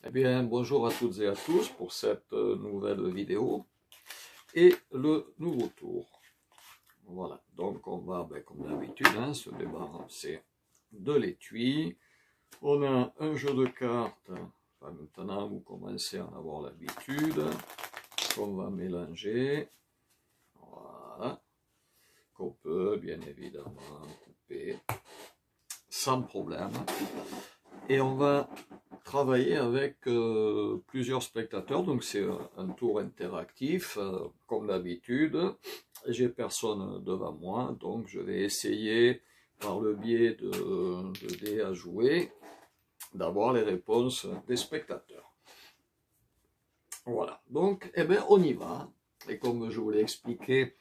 Eh bien, bonjour à toutes et à tous pour cette nouvelle vidéo et le nouveau tour. Voilà, donc on va, comme d'habitude, se débarrasser de l'étui. On a un jeu de cartes, enfin, maintenant vous commencez à en avoir l'habitude, qu'on va mélanger. Voilà, qu'on peut bien évidemment couper sans problème. Et on va travailler avec plusieurs spectateurs, donc c'est un tour interactif, comme d'habitude. J'ai personne devant moi, donc je vais essayer, par le biais de dés à jouer, d'avoir les réponses des spectateurs. Voilà, donc eh bien, on y va. Et comme je vous l'ai expliqué,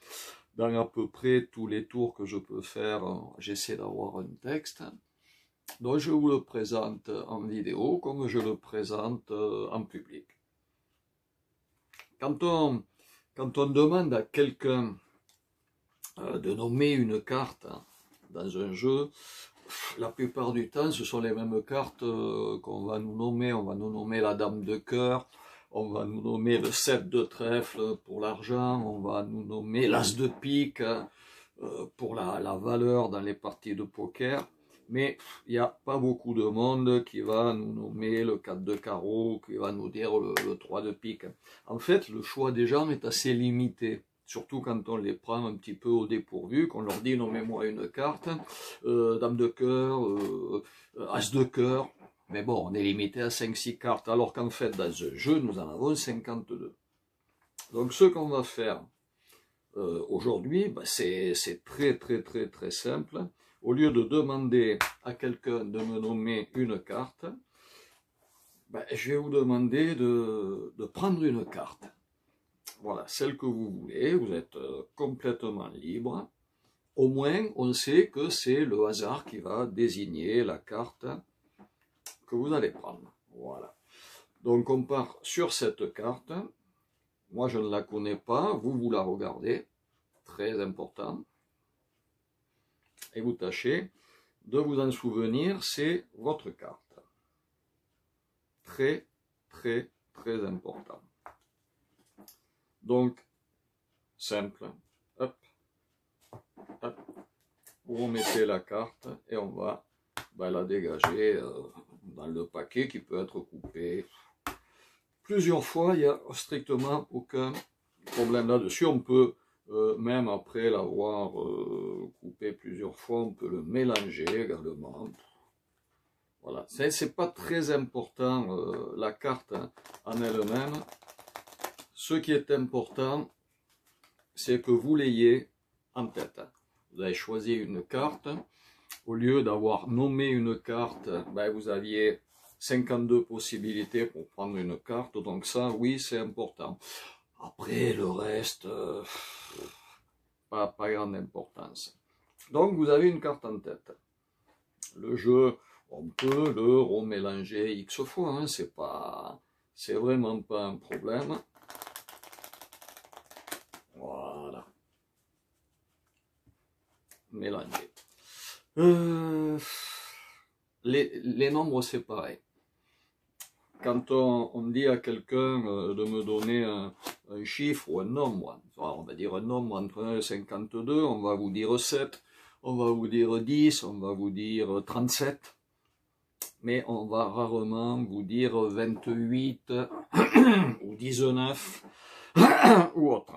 dans à peu près tous les tours que je peux faire, j'essaie d'avoir un texte. Donc je vous le présente en vidéo comme je le présente en public. Quand on demande à quelqu'un de nommer une carte dans un jeu, la plupart du temps ce sont les mêmes cartes qu'on va nous nommer. On va nous nommer la dame de cœur, on va nous nommer le 7 de trèfle pour l'argent, on va nous nommer l'as de pique pour la valeur dans les parties de poker. Mais il n'y a pas beaucoup de monde qui va nous nommer le 4 de carreau, qui va nous dire le 3 de pique. En fait, le choix des gens est assez limité, surtout quand on les prend un petit peu au dépourvu, qu'on leur dit nommez-moi une carte, dame de cœur, as de cœur. Mais bon, on est limité à 5-6 cartes, alors qu'en fait, dans ce jeu, nous en avons 52. Donc ce qu'on va faire aujourd'hui, c'est très simple. Au lieu de demander à quelqu'un de me nommer une carte, je vais vous demander de prendre une carte. Voilà, celle que vous voulez, vous êtes complètement libre. Au moins, on sait que c'est le hasard qui va désigner la carte que vous allez prendre. Voilà. Donc on part sur cette carte. Moi, je ne la connais pas, vous la regardez. Très important. Et vous tâchez de vous en souvenir, c'est votre carte. Très important. Donc, simple, hop, hop, vous remettez la carte et on va la dégager dans le paquet qui peut être coupé plusieurs fois. Il n'y a strictement aucun problème là-dessus. On peut, même après l'avoir coupé plusieurs fois, on peut le mélanger également. Voilà, c'est pas très important la carte en elle-même. Ce qui est important, c'est que vous l'ayez en tête. Vous avez choisi une carte. Au lieu d'avoir nommé une carte, vous aviez 52 possibilités pour prendre une carte. Donc ça, oui, c'est important. Après, le reste, pas grande importance. Donc, vous avez une carte en tête. Le jeu, on peut le remélanger X fois, c'est vraiment pas un problème. Voilà. Mélanger. Les nombres, c'est pareil. Quand on dit à quelqu'un de me donner un chiffre ou un nombre, on va dire un nombre entre 1 et 52, on va vous dire 7, on va vous dire 10, on va vous dire 37, mais on va rarement vous dire 28 ou 19 ou autre.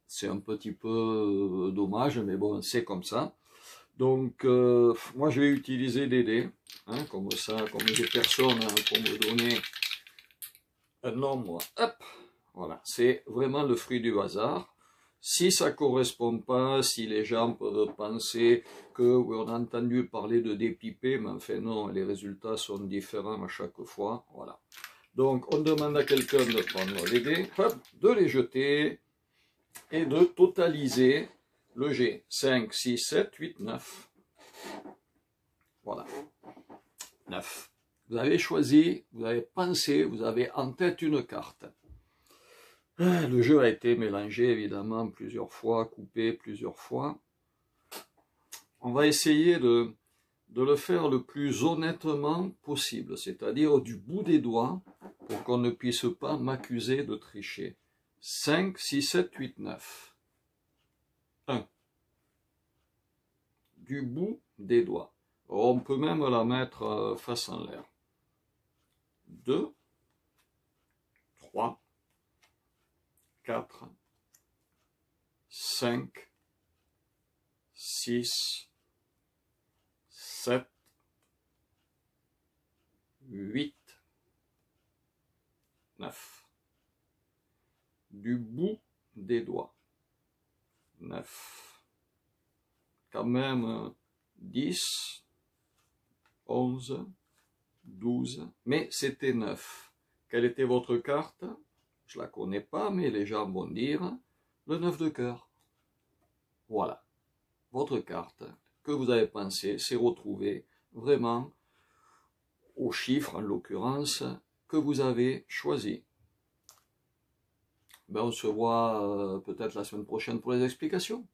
C'est un petit peu dommage, mais bon, c'est comme ça. Donc, moi, je vais utiliser des dés, comme ça, comme j'ai personne pour me donner un nombre. Hop, voilà, c'est vraiment le fruit du hasard. Si ça ne correspond pas, si les gens peuvent penser qu'on a entendu parler de dépipé, mais enfin non, les résultats sont différents à chaque fois. Voilà. Donc, on demande à quelqu'un de prendre les dés, hop, de les jeter et de totaliser le G. 5, 6, 7, 8, 9. Voilà. 9. Vous avez choisi, vous avez pensé, vous avez en tête une carte. Le jeu a été mélangé évidemment plusieurs fois, coupé plusieurs fois. On va essayer de de le faire le plus honnêtement possible, c'est-à-dire du bout des doigts, pour qu'on ne puisse pas m'accuser de tricher. 5, 6, 7, 8, 9. 1. Du bout des doigts. On peut même la mettre face en l'air. 2, 3, 4, 5, 6, 7, 8, 9. Du bout des doigts. 9. Quand même 10, 11, 12. Mais c'était 9. Quelle était votre carte? Je ne la connais pas, mais les gens vont dire le 9 de cœur. Voilà. Votre carte que vous avez pensé s'est retrouvée vraiment au chiffre, en l'occurrence, que vous avez choisi. Ben, on se voit peut-être la semaine prochaine pour les explications.